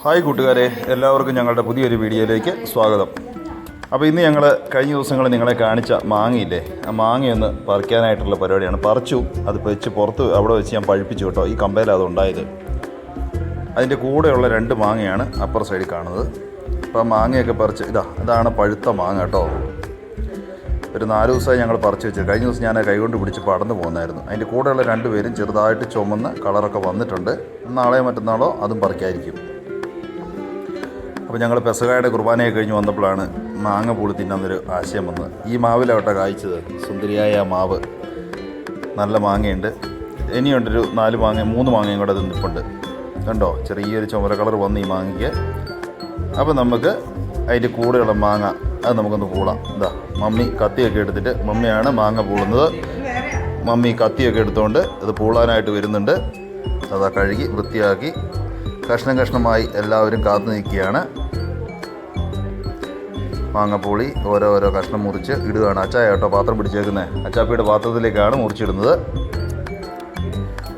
Hi കൂട്ടുകാരെ, എല്ലാവർക്കും ഞങ്ങളുടെ പുതിയൊരു വീഡിയോയിലേക്ക് സ്വാഗതം. അപ്പോൾ ഇന്ന് ഞങ്ങൾ കഴിഞ്ഞ ദിവസങ്ങളിൽ നിങ്ങളെ കാണിച്ച മാങ്ങയില്ലേ, ആ മാങ്ങയൊന്ന് പറിക്കാനായിട്ടുള്ള പരിപാടിയാണ്. പറിച്ചു, അത് വെച്ച് പുറത്ത് അവിടെ വെച്ച് ഞാൻ പഴുപ്പിച്ചു കേട്ടോ. ഈ കമ്പയിലാണ് അതുണ്ടായത്. അതിൻ്റെ കൂടെയുള്ള 2 മാങ്ങയാണ് അപ്പർ സൈഡിൽ കാണുന്നത്. അപ്പോൾ ആ മാങ്ങയൊക്കെ പറിച്ച് ഇതാണ് പഴുത്ത മാങ്ങ കേട്ടോ. ഒരു 4 ദിവസമായി ഞങ്ങൾ പറിച്ച് വെച്ചത്. കഴിഞ്ഞ ദിവസം ഞാൻ കൈകൊണ്ട് പിടിച്ച് പടന്നു പോകുന്നായിരുന്നു. അതിൻ്റെ കൂടെയുള്ള 2 പേരും ചെറുതായിട്ട് ചുമന്ന് കളറൊക്കെ വന്നിട്ടുണ്ട്. നാളെയോ മറ്റന്നാളോ അതും പറിക്കായിരിക്കും. അപ്പോൾ ഞങ്ങൾ പെസഹായുടെ കുർബാനയൊക്കെ കഴിഞ്ഞ് വന്നപ്പോഴാണ് മാങ്ങ പൂളി തിന്നാന്നൊരു ആശയം വന്നത്. ഈ മാവിലാവട്ടെ കായ്ച്ചത്, സുന്ദരിയായ ആ മാവ്. നല്ല മാങ്ങയുണ്ട്. ഇനിയുണ്ടൊരു 3 മാങ്ങയും കൂടെ അത് നിൽപ്പുണ്ട്. കണ്ടോ, ചെറിയൊരു ചുമര കളർ വന്ന് ഈ മാങ്ങയ്ക്ക്. അപ്പോൾ നമുക്ക് അതിൻ്റെ കൂടെയുള്ള മാങ്ങ അത് നമുക്കൊന്ന് പൂളാം. മമ്മി കത്തിയൊക്കെ എടുത്തിട്ട്, മമ്മിയാണ് മാങ്ങ പൂളുന്നത്. മമ്മി കത്തിയൊക്കെ എടുത്തുകൊണ്ട് ഇത് പൂളാനായിട്ട് വരുന്നുണ്ട്. അതാ കഴുകി വൃത്തിയാക്കി കഷ്ണമായി എല്ലാവരും കാത്തു നിൽക്കുകയാണ്. മാങ്ങപ്പൂളി ഓരോ കഷ്ണം മുറിച്ച് ഇടുകയാണ്. അച്ചായ കേട്ടോ പാത്രം പിടിച്ചേക്കുന്നത്. അച്ചാപ്പിയുടെ പാത്രത്തിലേക്കാണ് മുറിച്ചിടുന്നത്.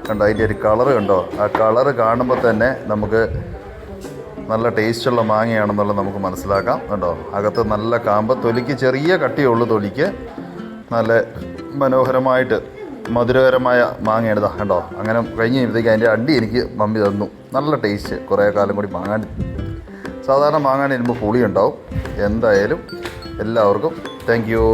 കണ്ടോ, അതിൻ്റെ ഒരു കളറ് കണ്ടോ. ആ കളറ് കാണുമ്പോൾ തന്നെ നമുക്ക് നല്ല ടേസ്റ്റുള്ള മാങ്ങയാണെന്നുള്ളത് നമുക്ക് മനസ്സിലാക്കാം. കണ്ടോ, അകത്ത് നല്ല കാമ്പ്, തൊലിക്ക് ചെറിയ കട്ടിയുള്ളൂ. തൊലിക്ക് നല്ല മനോഹരമായിട്ട് മധുരകരമായ മാങ്ങയാണ്. കണ്ടോ, അങ്ങനെ കഴിഞ്ഞ് കഴിയുമ്പോഴത്തേക്ക് അതിൻ്റെ അണ്ടി എനിക്ക് മമ്മി തന്നു. നല്ല ടേസ്റ്റ്. കുറേ കാലം കൂടി മാങ്ങാൻ, സാധാരണ മാങ്ങാൻ ഇരുമ്പോൾ പുളി ഉണ്ടാവും. എന്തായാലും എല്ലാവർക്കും താങ്ക് യു.